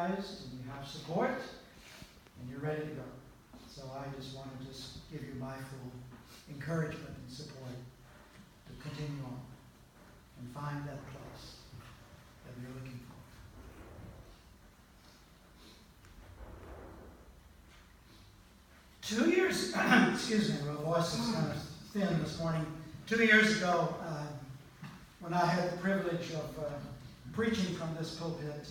energized and you have support and you're ready to go. So I just wanted to give you my full encouragement and support to continue on and find that place that you're looking for. 2 years, excuse me, my voice is kind of thin this morning. 2 years ago, when I had the privilege of preaching from this pulpit,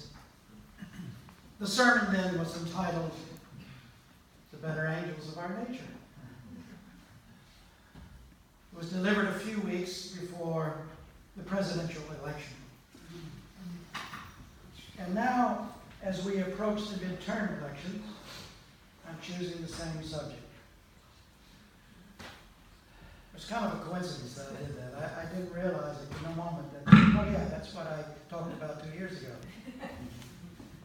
the sermon then was entitled, "The Better Angels of Our Nature." It was delivered a few weeks before the presidential election. And now, as we approach the midterm elections, I'm choosing the same subject. It's kind of a coincidence that I did that. I didn't realize it in a moment that, oh yeah, that's what I talked about 2 years ago.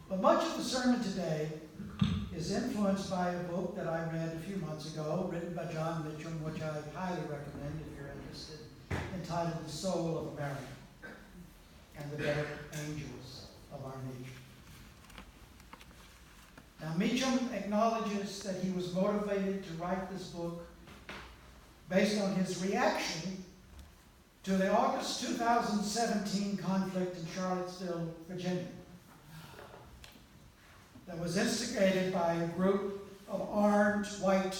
But much of the sermon today is influenced by a book that I read a few months ago, written by John Mitchum, which I highly recommend if you're interested, entitled "The Soul of America and the Better Angels of Our Nature." Now, Meacham acknowledges that he was motivated to write this book based on his reaction to the August 2017 conflict in Charlottesville, Virginia, that was instigated by a group of armed white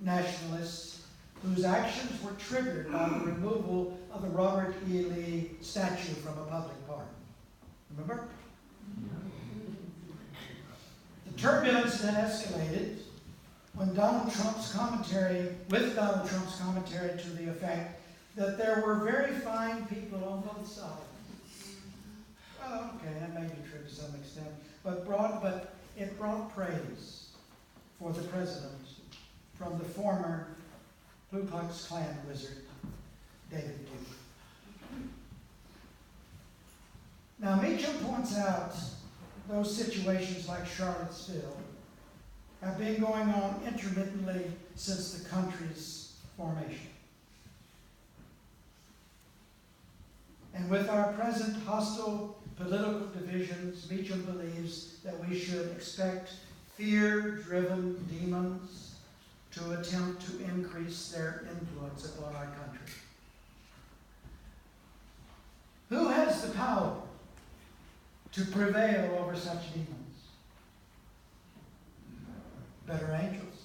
nationalists whose actions were triggered by the removal of the Robert E. Lee statue from a public park. Remember? The turbulence then escalated when Donald Trump's commentary to the effect that there were very fine people on both sides. Well, okay, that may be true to some extent, but it brought praise for the president from the former Ku Klux Klan wizard, David Duke. Now, Meacham points out those situations like Charlottesville have been going on intermittently since the country's formation. And with our present hostile political divisions, Meacham believes that we should expect fear-driven demons to attempt to increase their influence upon our country. Who has the power to prevail over such demons? Better angels,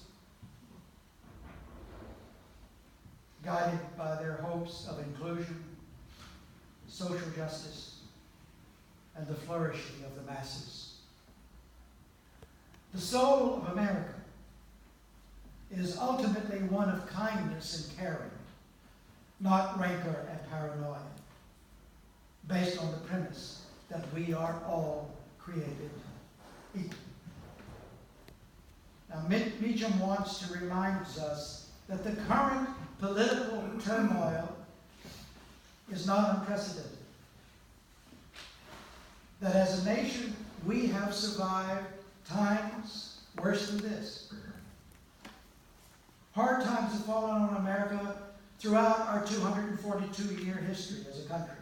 guided by their hopes of inclusion, social justice, and the flourishing of the masses. The soul of America is ultimately one of kindness and caring, not rancor and paranoia, based on the premise that we are all created equal. Now, Meacham wants to remind us that the current political turmoil is not unprecedented. That as a nation, we have survived times worse than this. Hard times have fallen on America throughout our 242-year history as a country.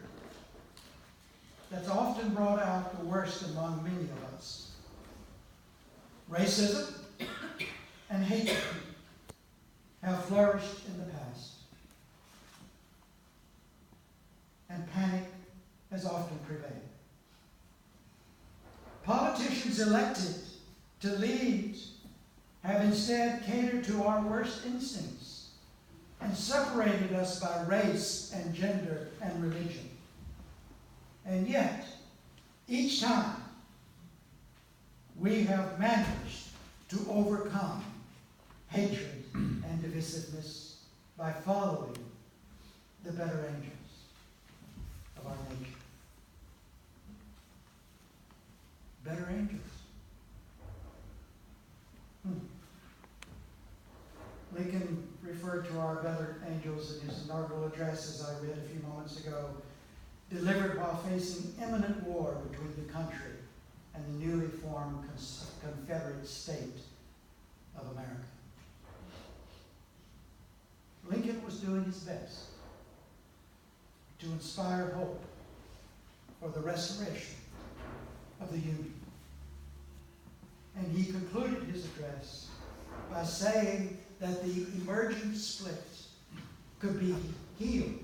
That's often brought out the worst among many of us. Racism and hatred have flourished in the past. And panic has often prevailed. Politicians elected to lead have instead catered to our worst instincts and separated us by race and gender and religion. And yet, each time, we have managed to overcome hatred and divisiveness by following the better angels of our nature. Better angels. Lincoln referred to our better angels in his inaugural address, as I read a few moments ago, delivered while facing imminent war between the country and the newly formed Confederate state of America. Lincoln was doing his best to inspire hope for the restoration of the Union. he concluded his address by saying that the emerging split could be healed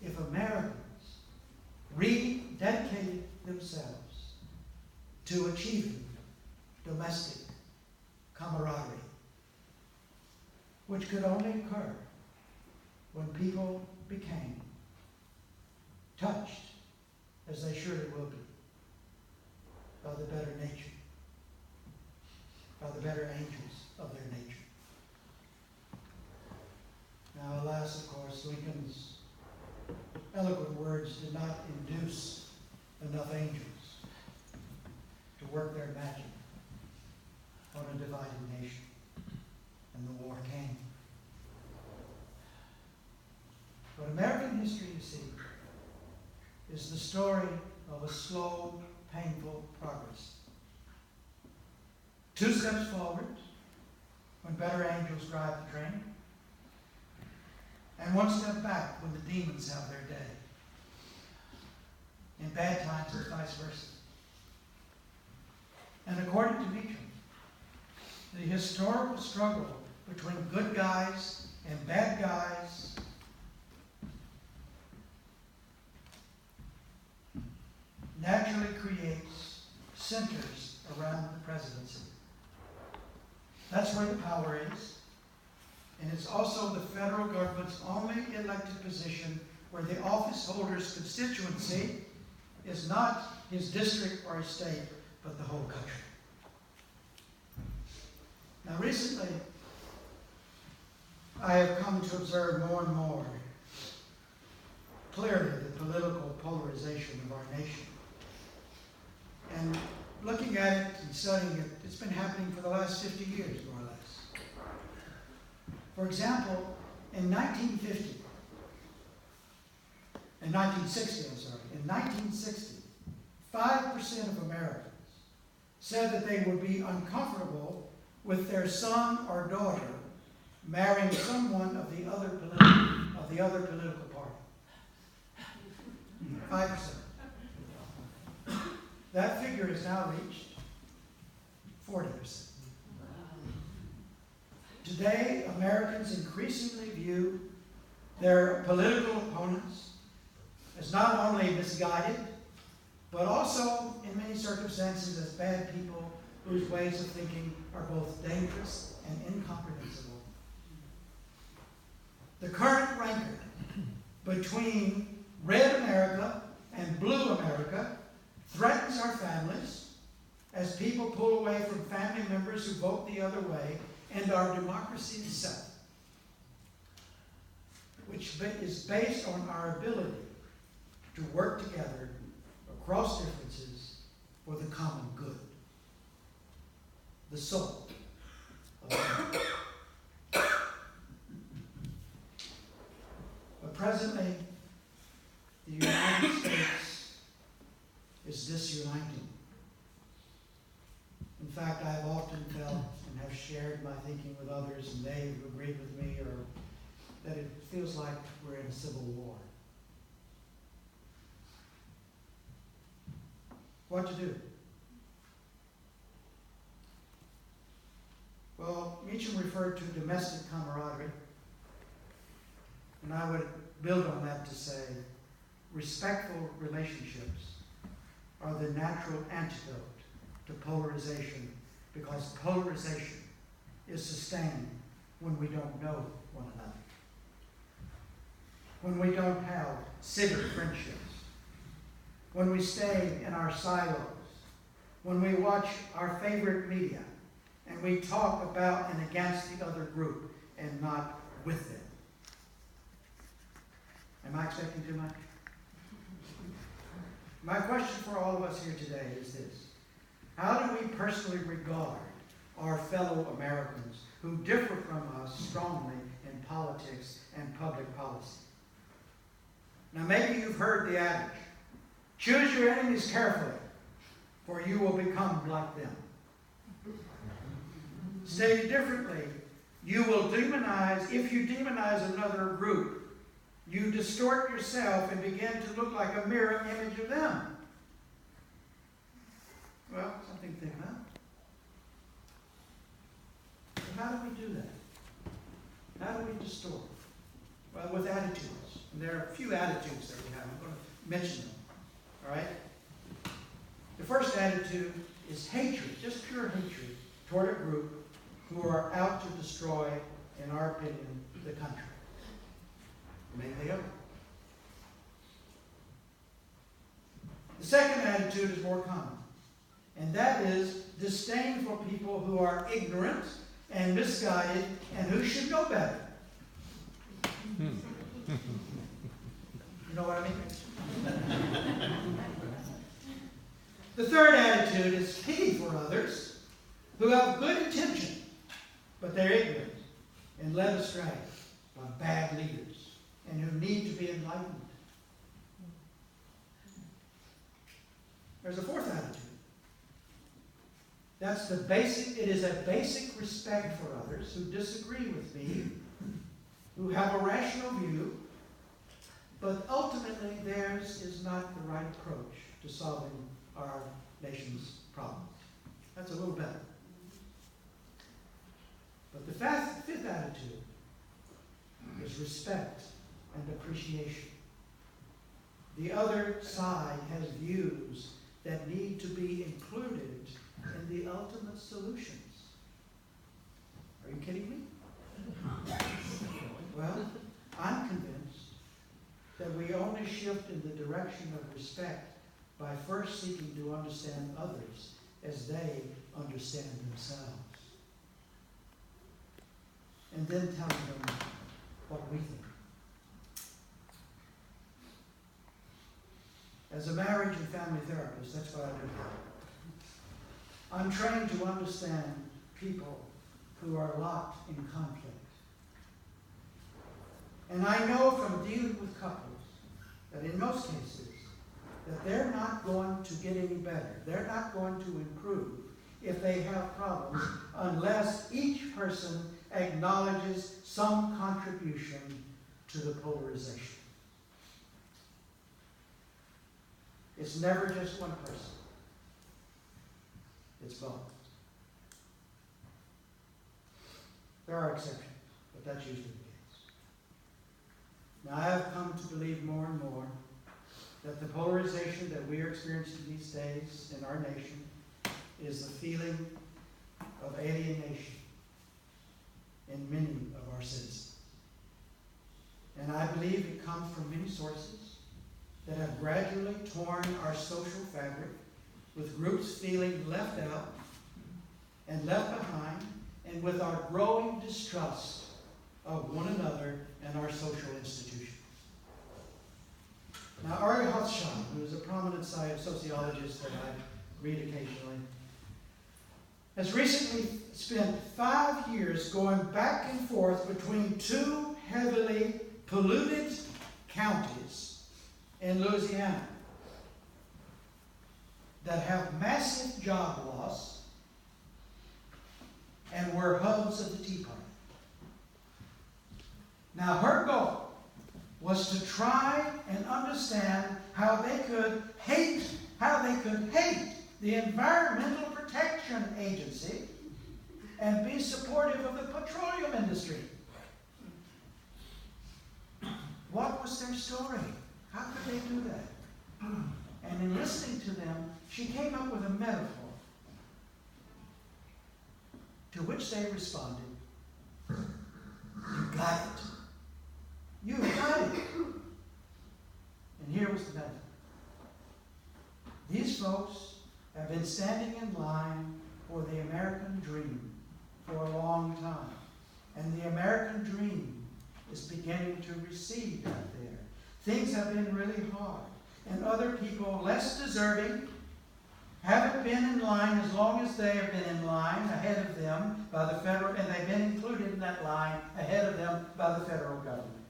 if Americans rededicated themselves to achieving domestic camaraderie, which could only occur when people became touched, as they surely will be, by the better nature, by the better angels of their nature. Now, alas, of course, Lincoln's eloquent words did not induce enough angels to work their magic on a divided nation, and the war came. But American history, you see, is the story of a slow, painful progress. 2 steps forward when better angels drive the train, and 1 step back when the demons have their day. In bad times, it's vice versa. And according to Meacham, the historical struggle between good guys and bad guys naturally creates centers around the presidency. That's where the power is. And it's also the federal government's only elected position where the office holder's constituency is not his district or his state, but the whole country. Now, recently, I have come to observe more and more clearly the political polarization of our nation. And looking at it and studying it, it's been happening for the last 50 years, more or less. For example, in 1960, in 1960, 5% of Americans said that they would be uncomfortable with their son or daughter marrying someone of the other political party. 5%. That figure has now reached 40%. Today, Americans increasingly view their political opponents as not only misguided, but also, in many circumstances, as bad people whose ways of thinking are both dangerous and incomprehensible. The current rancor between red America and blue America threatens our families as people pull away from family members who vote the other way, and our democracy itself, which is based on our ability to work together across differences for the common good, the soul of America. But presently, the United States is disuniting. In fact, I have often felt and have shared my thinking with others, and they have agreed with me, or that it feels like we're in a civil war. What to do? Well, Meacham referred to domestic camaraderie, and I would build on that to say respectful relationships are the natural antidote to polarization, because polarization is sustained when we don't know one another, when we don't have civic friendships, when we stay in our silos, when we watch our favorite media and we talk about and against the other group and not with them. Am I expecting too much? My question for all of us here today is this: how do we personally regard our fellow Americans who differ from us strongly in politics and public policy? Now, maybe you've heard the adage, choose your enemies carefully, for you will become like them. Stated differently, if you demonize another group, you distort yourself and begin to look like a mirror image of them. Well, something to think about. how do we do that? How do we distort? Well, with attitudes. And there are a few attitudes that we have. I'm going to mention them. All right? The first attitude is hatred, just pure hatred, toward a group who are out to destroy, in our opinion, the country. Maybe they are. The second attitude is more common, and that is disdain for people who are ignorant and misguided and who should know better. You know what I mean? The third attitude is pity for others who have good intention, but they're ignorant and led astray by bad leaders and who need to be enlightened. There's a fourth attitude. That's the basic, it is a basic respect for others who disagree with me, who have a rational view, but ultimately theirs is not the right approach to solving our nation's problems. That's a little better. But the fifth attitude is respect and appreciation. The other side has views that need to be included in the ultimate solutions. Are you kidding me? Well, I'm convinced that we only shift in the direction of respect by first seeking to understand others as they understand themselves. And then telling them what we think. As a marriage and family therapist, that's what I do. I'm trained to understand people who are locked in conflict. And I know from dealing with couples that in most cases, that they're not going to get any better. They're not going to improve if they have problems unless each person acknowledges some contribution to the polarization. It's never just one person. It's both. There are exceptions, but that's usually the case. Now, I have come to believe more and more that the polarization that we are experiencing these days in our nation is the feeling of alienation in many of our citizens. And I believe it comes from many sources that have gradually torn our social fabric, with groups feeling left out and left behind, and with our growing distrust of one another and our social institutions. Now, Ari Hochschild, who is a prominent sociologist that I read occasionally, has recently spent 5 years going back and forth between two heavily polluted counties in Louisiana that have massive job loss and were hubs of the Tea Party. Now, her goal was to try and understand how they could hate the Environmental Protection Agency and be supportive of the petroleum industry. What was their story? How could they do that? And in listening to them, she came up with a metaphor to which they responded, "You got it. You got it." And here was the metaphor. These folks have been standing in line for the American dream for a long time. And the American dream is beginning to recede out there. Things have been really hard. And other people, less deserving, haven't been in line as long as they have been in line ahead of them by the federal, and they've been included in that line ahead of them by the federal government.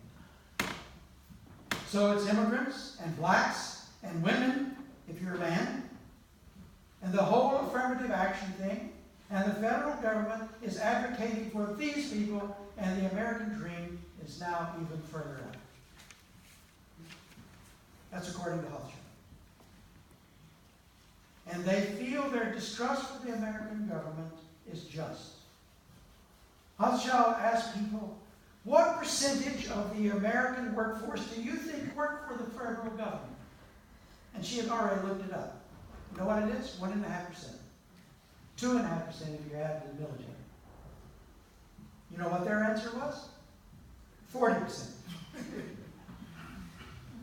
So it's immigrants and blacks and women, if you're a man, and the whole affirmative action thing, and the federal government is advocating for these people, and the American dream is now even further out. That's according to Hochschild. And they feel their distrust for the American government is just. Rothschild asked people, what percentage of the American workforce do you think work for the federal government? And she had already looked it up. You know what it is? 1.5%. 2.5% if you add the military. You know what their answer was? 40%.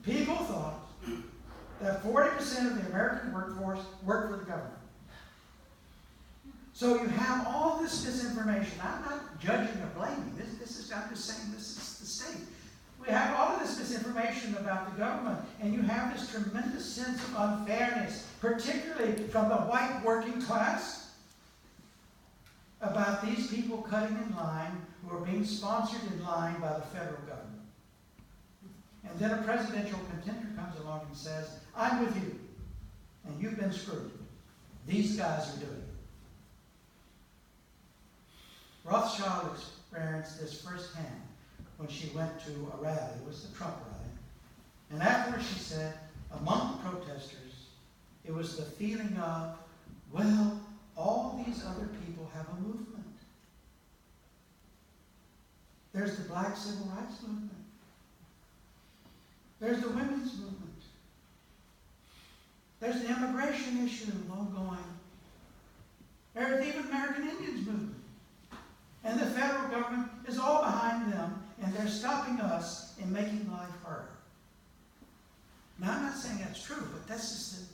People thought that 40% of the American workforce worked for the government. So you have all this misinformation. I'm not judging or blaming. I'm just saying this is the state. We have all of this misinformation about the government, and you have this tremendous sense of unfairness, particularly from the white working class, about these people cutting in line who are being sponsored in line by the federal government. And then a presidential contender comes along and says, I'm with you, and you've been screwed. These guys are doing it. Rothschild experienced this firsthand when she went to a rally. It was the Trump rally. And afterwards she said, among the protesters, it was the feeling of, well, all these other people have a movement. There's the Black Civil Rights Movement. There's the women's movement. There's the immigration issue ongoing. There's the even American Indians movement. And the federal government is all behind them, and they're stopping us in making life harder. Now, I'm not saying that's true, but that's just the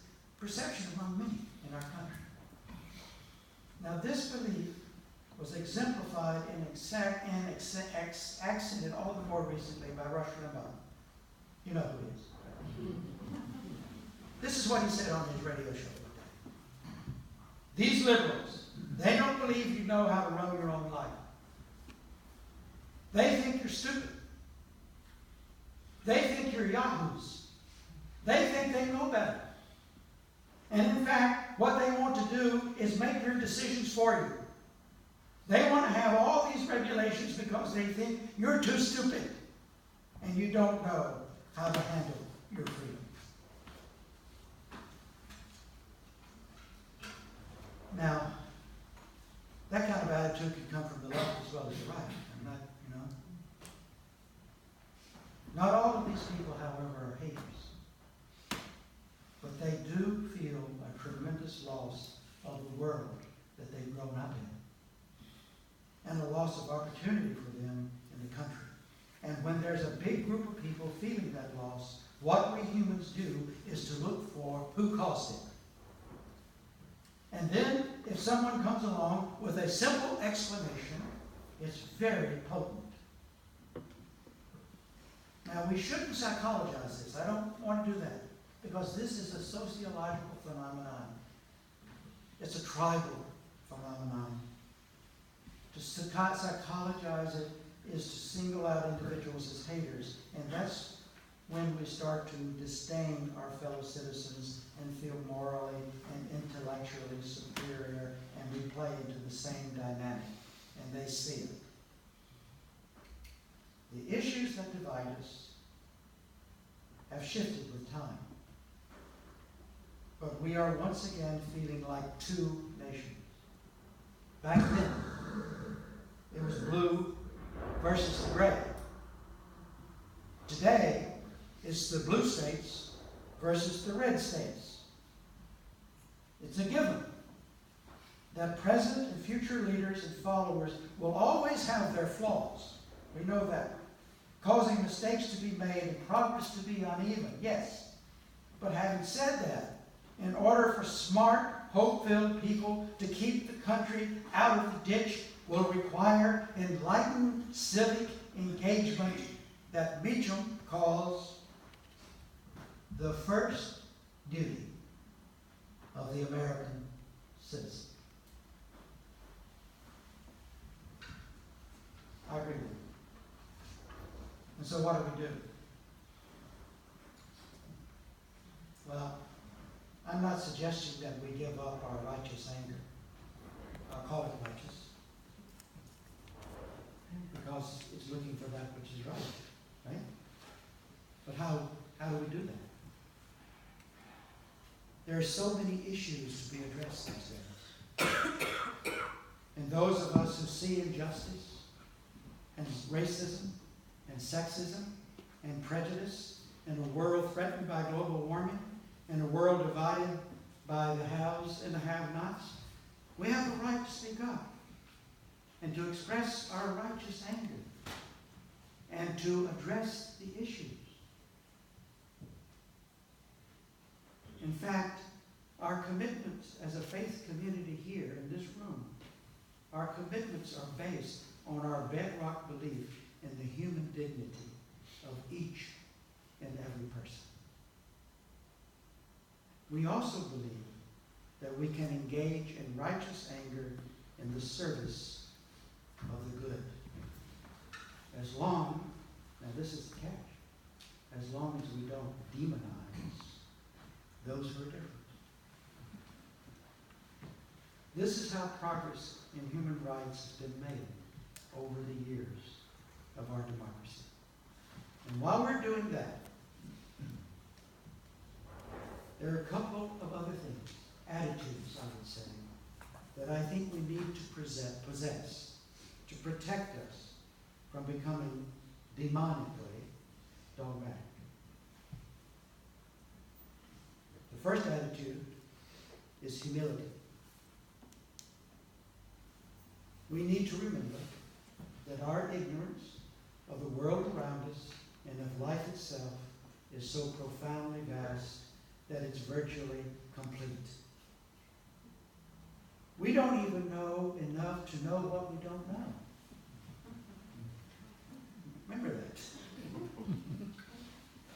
perception among many in our country. Now, this belief was exemplified and accented all the more recently by Rush Limbaugh. You know who he is. This is what he said on his radio show one day. These liberals, they don't believe you know how to run your own life. They think you're stupid. They think you're yahoos. They think they know better. And in fact, what they want to do is make your decisions for you. They want to have all these regulations because they think you're too stupid and you don't know how to handle your freedom. Now, that kind of attitude can come from the left as well as the right. I'm not, Not all of these people, however, are haters. But they do feel a tremendous loss of the world that they've grown up in, and a loss of opportunity for them in the country. And when there's a big group of people feeling that loss, what we humans do is to look for who caused it. And then, if someone comes along with a simple explanation, it's very potent. Now, we shouldn't psychologize this. I don't want to do that, because this is a sociological phenomenon. It's a tribal phenomenon. To psychologize it is to single out individuals as haters, and that's when we start to disdain our fellow citizens and feel morally and intellectually superior, and we play into the same dynamic, and they see it. The issues that divide us have shifted with time, but we are once again feeling like two nations. Back then, it was blue versus the gray. Today, it's the blue states versus the red states. It's a given that present and future leaders and followers will always have their flaws. We know that. Causing mistakes to be made and progress to be uneven, yes. But having said that, in order for smart, hope-filled people to keep the country out of the ditch will require enlightened civic engagement that Meacham calls the first duty of the American citizen. I agree with you. And so what do we do? Well, I'm not suggesting that we give up our righteous anger. I'll call it righteous, because it's looking for that which is right? But how do we do that? There are so many issues to be addressed these days. And those of us who see injustice, and racism and sexism and prejudice, in a world threatened by global warming, in a world divided by the haves and the have-nots, we have the right to speak up and to express our righteous anger and to address the issues. In fact, our commitments as a faith community here in this room, our commitments are based on our bedrock belief in the human dignity of each and every person. We also believe that we can engage in righteous anger in the service of the good. As long, now this is the catch, as long as we don't demonize those who are different. This is how progress in human rights has been made over the years of our democracy. And while we're doing that, there are a couple of other things, attitudes, I would say, that I think we need to possess to protect us from becoming demonically dogmatic. The first attitude is humility. We need to remember that our ignorance of the world around us and of life itself is so profoundly vast that it's virtually complete. We don't even know enough to know what we don't know. Remember that.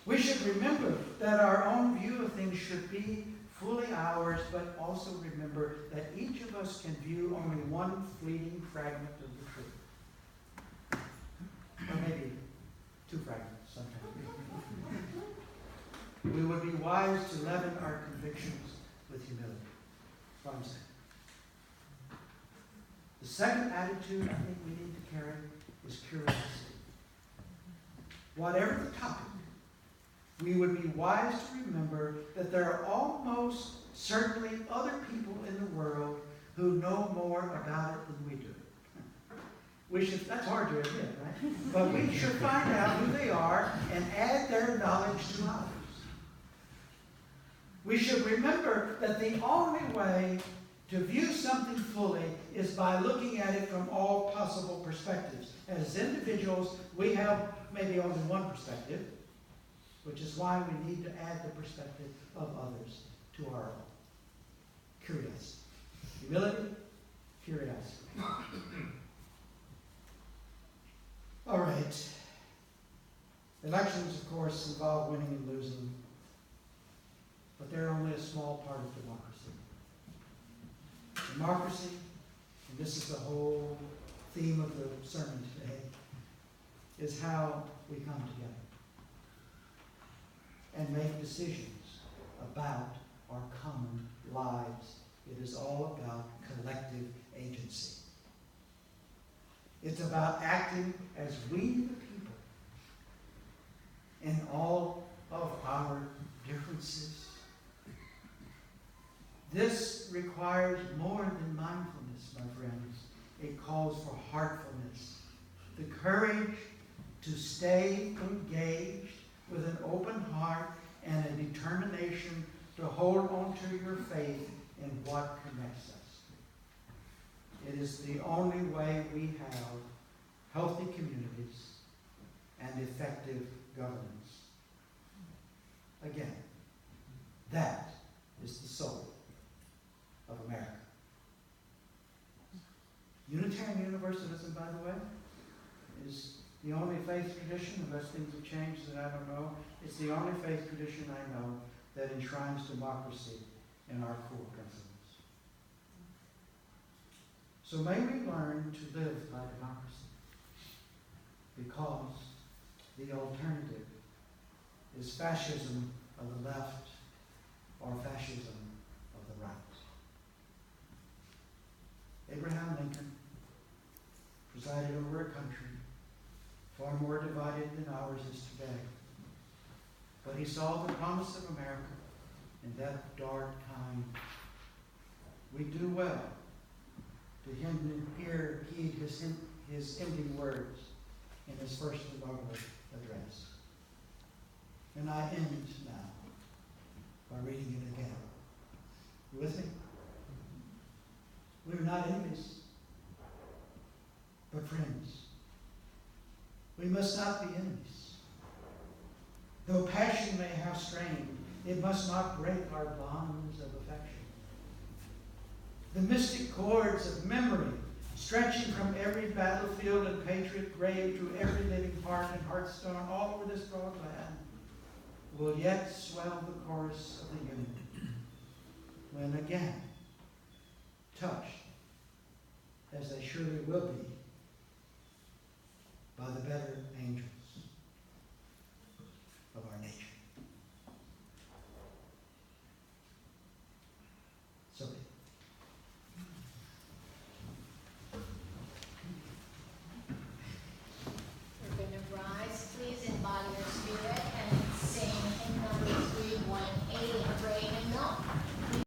We should remember that our own view of things should be fully ours, but also remember that each of us can view only one fleeting fragment of the truth. Or maybe two fragments sometimes. We would be wise to leaven our convictions with humility. That's what I'm saying. The second attitude I think we need to carry is curiosity. Whatever the topic, we would be wise to remember that there are almost certainly other people in the world who know more about it than we do. That's hard to admit, right? But we should find out who they are and add their knowledge to ours. We should remember that the only way to view something fully is by looking at it from all possible perspectives. As individuals, we have maybe only one perspective, which is why we need to add the perspective of others to our own. Curiosity. Humility, curiosity. All right. Elections, of course, involve winning and losing, but they're only a small part of democracy. Democracy, and this is the whole theme of the sermon today, is how we come together and make decisions about our common lives. It is all about collective agency. It's about acting as we, the people, in all of our differences. This requires more than mindfulness, my friends. It calls for heartfulness, the courage to stay engaged with an open heart and a determination to hold on to your faith in what connects us. It is the only way we have healthy communities and effective governance. Again, that is the soul of America. Unitarian Universalism, by the way, is the only faith tradition, unless things have changed that I don't know, it's the only faith tradition I know that enshrines democracy in our core principles. So may we learn to live by democracy, because the alternative is fascism of the left or fascism of the right. Abraham Lincoln presided over a country far more divided than ours is today. But he saw the promise of America in that dark time. We do well to heed his ending words in his first inaugural address. And I end now by reading it again. You with me? We're not enemies, but friends. We must not be enemies. Though passion may have strained, it must not break our bonds of affection. The mystic cords of memory, stretching from every battlefield and patriot grave to every living heart and hearthstone all over this broad land, will yet swell the chorus of the union when again, touched, as they surely will be, by the better angels.